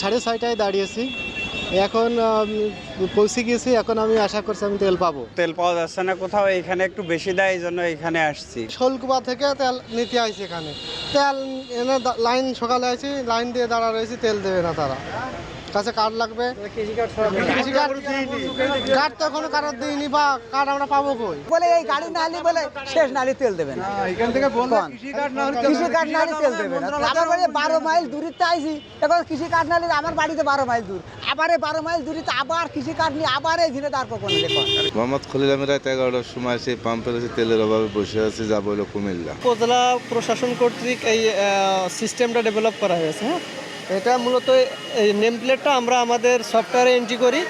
সাড়ে 6টায় দাঁড়িয়েছি, এখন পৌঁছে গিয়েছি। এখন আমি আশা করছি আমি তেল পাবো। তেল পাওয়া যাচ্ছে না কোথাও, এখানে একটু বেশি দেয়, এই জন্য এখানে আসছি। শোলকুপা থেকে তেল নিতে আইছি এখানে। তেল এনে লাইন সকালে আইছি, লাইন দিয়ে দাঁড়া রয়েছি, তেল দেবে না তারা। কাছে কার্ড লাগবে, কার্ড তো এখনো কার্ড দিইনি, বা কার্ড আমরা পাবো কই? বলে এই গাড়ি না হলে বলে শেষ নালি তেল দেবেন, এখান থেকে বললে কৃষি কার্ড না হলে তেল দেবেন। আমার বাড়ি 12 মাইল দূরিতে আইছি, এখন কৃষি কার্ড না হলে আমার বাড়িতে 12 মাইল দূর, আবার 12 মাইল দূরিতে আবার কৃষি কার্ড নিয়ে আবার এই দিনে দাঁড় কখন দেখুন। মোহাম্মদ খলিল, আমি রাত 11টার সময় সেই পাম্পের তেলের অভাবে বসে আছি, যাবো হলো কুমিল্লা। উপজেলা প্রশাসন কর্তৃক এই সিস্টেমটা ডেভেলপ করা হয়েছে। হ্যাঁ, এটা মূলত এই নেম প্লেটটা আমরা আমাদের সফটওয়্যারে এন্ট্রি করি,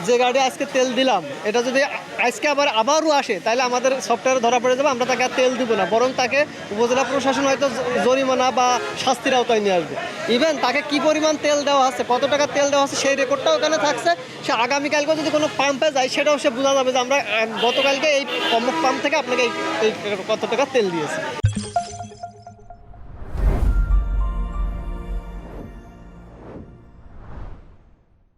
যে গাড়ি আজকে তেল দিলাম এটা যদি আজকে আবারও আসে তাহলে আমাদের সফটওয়্যারে ধরা পড়ে যাবে, আমরা তাকে আর তেল দিব না, বরং তাকে উপজেলা প্রশাসন হয়তো জরিমানা বা শাস্তির আওতায় নিয়ে আসবে। ইভেন তাকে কি পরিমাণ তেল দেওয়া আছে, কত টাকা তেল দেওয়া আছে সেই রেকর্ডটাও ওখানে থাকছে। সে আগামীকালকে যদি কোনো পাম্পে যায় সেটাও সে বোঝা যাবে যে আমরা গতকালকে এই অমুক পাম্প থেকে আপনাকে এই কত টাকা তেল দিয়েছি।